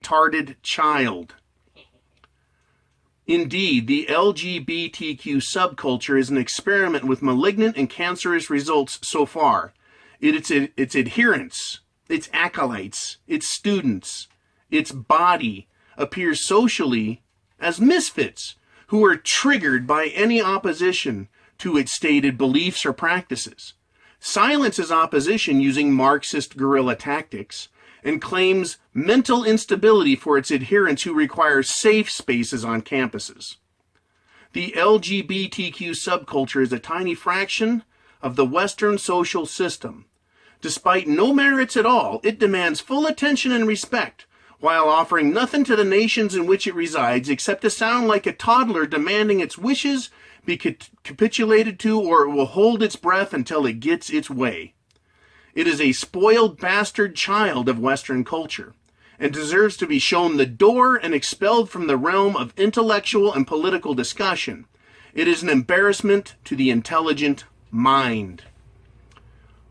retarded child. Indeed, the LGBTQ subculture is an experiment with malignant and cancerous results so far. Its adherents, its acolytes, its students, its body appears socially as misfits who are triggered by any opposition to its stated beliefs or practices, silences opposition using Marxist guerrilla tactics, and claims mental instability for its adherents who require safe spaces on campuses. The LGBTQ subculture is a tiny fraction of the Western social system. Despite no merits at all, it demands full attention and respect, while offering nothing to the nations in which it resides except to sound like a toddler demanding its wishes be capitulated to, or it will hold its breath until it gets its way. It is a spoiled bastard child of Western culture, and deserves to be shown the door and expelled from the realm of intellectual and political discussion. It is an embarrassment to the intelligent mind.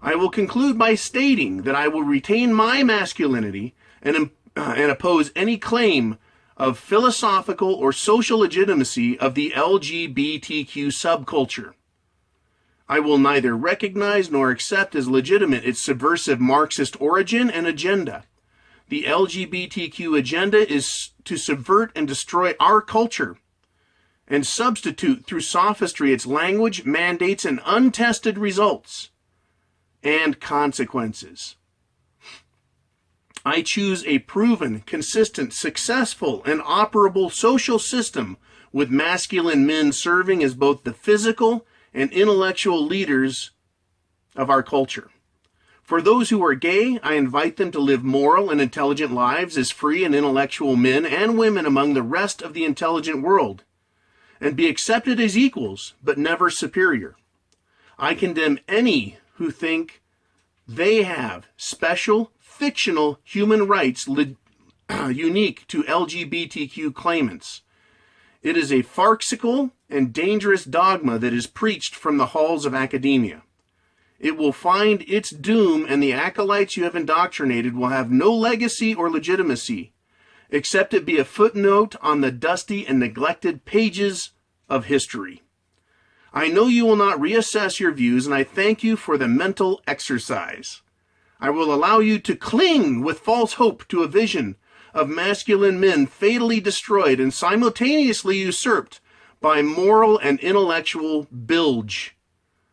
I will conclude by stating that I will retain my masculinity and oppose any claim of philosophical or social legitimacy of the LGBTQ subculture. I will neither recognize nor accept as legitimate its subversive Marxist origin and agenda. The LGBTQ agenda is to subvert and destroy our culture and substitute through sophistry its language, mandates, and untested results and consequences. I choose a proven, consistent, successful, and operable social system with masculine men serving as both the physical and intellectual leaders of our culture. For those who are gay, I invite them to live moral and intelligent lives as free and intellectual men and women among the rest of the intelligent world, and be accepted as equals, but never superior. I condemn any who think they have special, fictional human rights unique to LGBTQ claimants. It is a farcical and dangerous dogma that is preached from the halls of academia. It will find its doom, and the acolytes you have indoctrinated will have no legacy or legitimacy, except it be a footnote on the dusty and neglected pages of history. I know you will not reassess your views, and I thank you for the mental exercise. I will allow you to cling with false hope to a vision of masculine men fatally destroyed and simultaneously usurped by moral and intellectual bilge.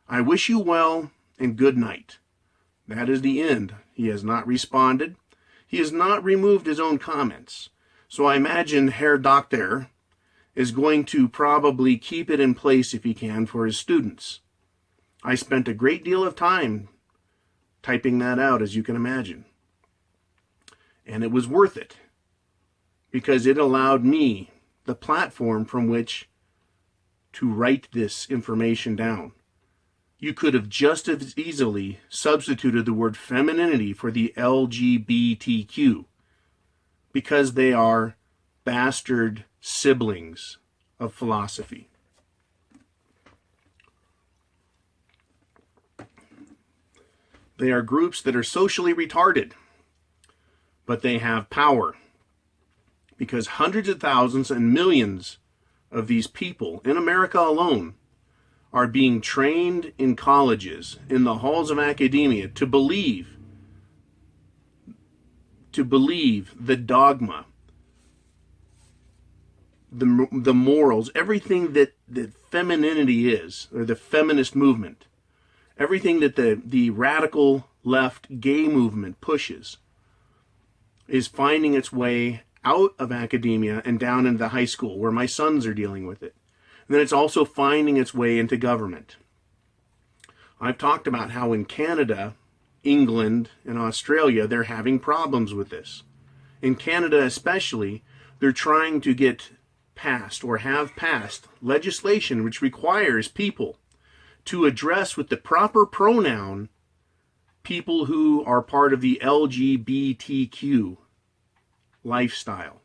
I wish you well and good night. That is the end. He has not responded. He has not removed his own comments. So I imagine Herr Doctor is going to probably keep it in place if he can for his students. I spent a great deal of time typing that out, as you can imagine. And it was worth it, because it allowed me the platform from which to write this information down. You could have just as easily substituted the word femininity for the LGBTQ, because they are bastard siblings of philosophy. They are groups that are socially retarded, but they have power, because hundreds of thousands and millions of these people in America alone are being trained in colleges, in the halls of academia, to believe the dogma, the morals, everything that femininity is, or the feminist movement, everything that the radical left gay movement pushes, is finding its way out of academia and down into high school, where my sons are dealing with it. And then it's also finding its way into government. I've talked about how in Canada, England, and Australia, they're having problems with this. In Canada especially, they're trying to get passed or have passed legislation which requires people to address with the proper pronoun people who are part of the LGBTQ lifestyle.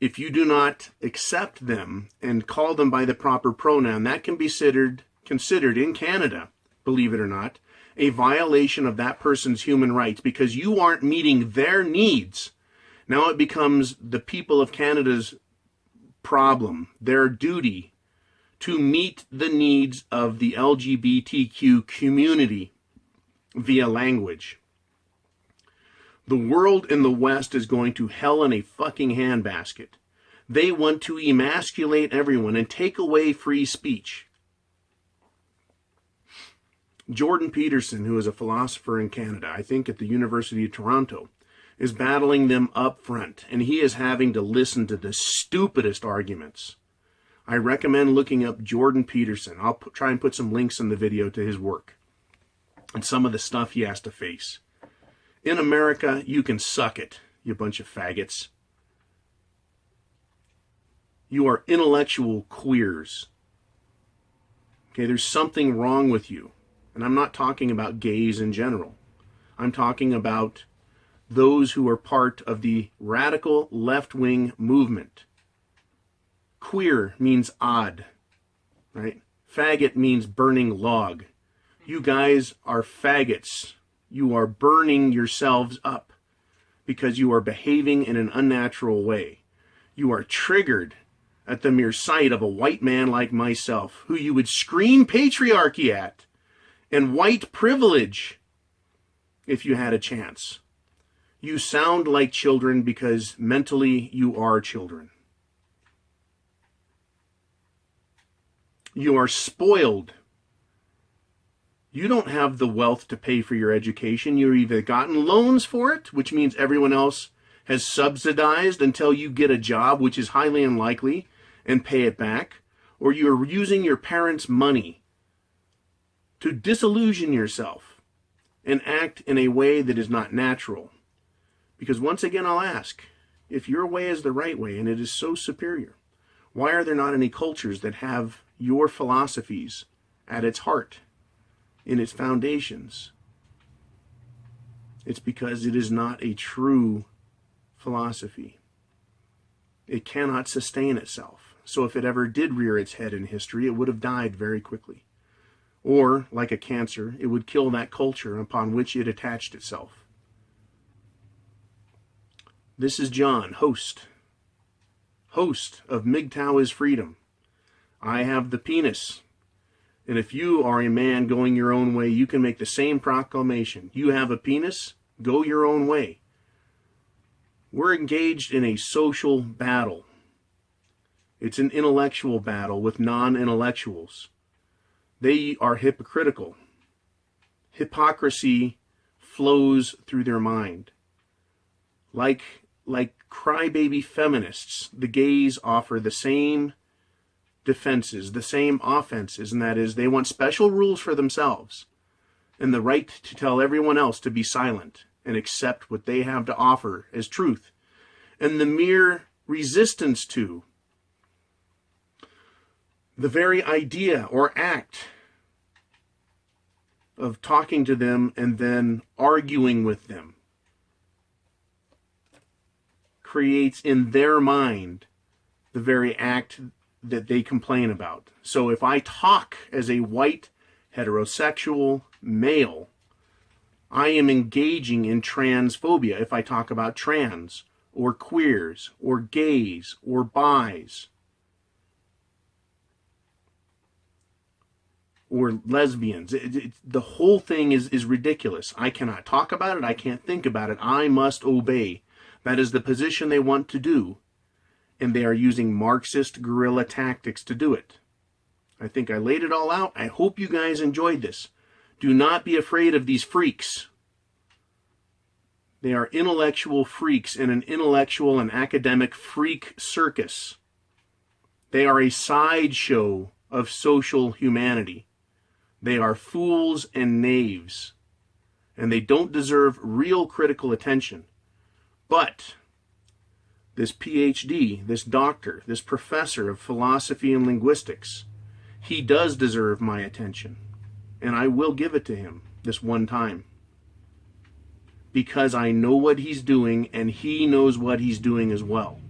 If you do not accept them and call them by the proper pronoun, that can be considered in Canada, believe it or not, a violation of that person's human rights because you aren't meeting their needs. Now it becomes the people of Canada's problem, their duty, to meet the needs of the LGBTQ community via language. The world in the West is going to hell in a fucking handbasket. They want to emasculate everyone and take away free speech. Jordan Peterson, who is a philosopher in Canada, I think at the University of Toronto, is battling them up front, and he is having to listen to the stupidest arguments. I recommend looking up Jordan Peterson. I'll try and put some links in the video to his work and some of the stuff he has to face. In America, you can suck it, you bunch of faggots. You are intellectual queers. Okay, there's something wrong with you. And I'm not talking about gays in general. I'm talking about those who are part of the radical left-wing movement. Queer means odd, right? Faggot means burning log. You guys are faggots. You are burning yourselves up because you are behaving in an unnatural way. You are triggered at the mere sight of a white man like myself, who you would scream patriarchy at and white privilege if you had a chance. You sound like children because mentally you are children. You are spoiled. You don't have the wealth to pay for your education. You've either gotten loans for it, which means everyone else has subsidized until you get a job, which is highly unlikely, and pay it back, or you're using your parents' money to disillusion yourself and act in a way that is not natural. Because once again, I'll ask, if your way is the right way and it is so superior, why are there not any cultures that have your philosophies at its heart, in its foundations? It's because it is not a true philosophy. It cannot sustain itself. So if it ever did rear its head in history, it would have died very quickly. Or, like a cancer, it would kill that culture upon which it attached itself. This is John, host of Mgtow is Freedom. I have the penis. And if you are a man going your own way, you can make the same proclamation. You have a penis, go your own way. We're engaged in a social battle. It's an intellectual battle with non-intellectuals. They are hypocritical. Hypocrisy flows through their mind. Like crybaby feminists, the gays offer the same defenses, the same offenses, and that is they want special rules for themselves and the right to tell everyone else to be silent and accept what they have to offer as truth. And the mere resistance to the very idea or act of talking to them and then arguing with them creates in their mind the very act that they complain about. So if I talk as a white heterosexual male, I am engaging in transphobia if I talk about trans or queers or gays or bis or lesbians. The whole thing is ridiculous. I cannot talk about it. I can't think about it. I must obey. That is the position they want to do. And they are using Marxist guerrilla tactics to do it. I think I laid it all out. I hope you guys enjoyed this. Do not be afraid of these freaks. They are intellectual freaks in an intellectual and academic freak circus. They are a sideshow of social humanity. They are fools and knaves, and they don't deserve real critical attention. But this Ph.D., this doctor, this professor of philosophy and linguistics, he does deserve my attention, and I will give it to him this one time. Because I know what he's doing, and he knows what he's doing as well.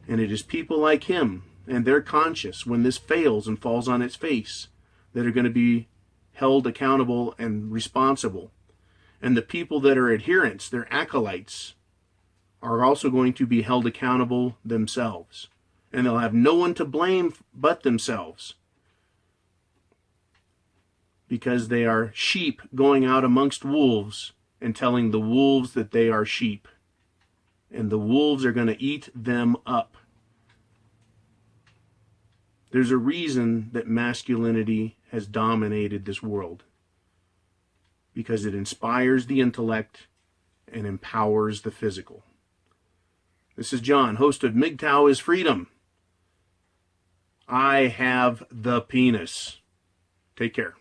And it is people like him and their conscience, when this fails and falls on its face, that are going to be held accountable and responsible. And the people that are adherents, their acolytes, are also going to be held accountable themselves. And they'll have no one to blame but themselves, because they are sheep going out amongst wolves and telling the wolves that they are sheep. And the wolves are going to eat them up. There's a reason that masculinity has dominated this world, because it inspires the intellect and empowers the physical. This is John, host of Mgtow is Freedom. I have the penis. Take care.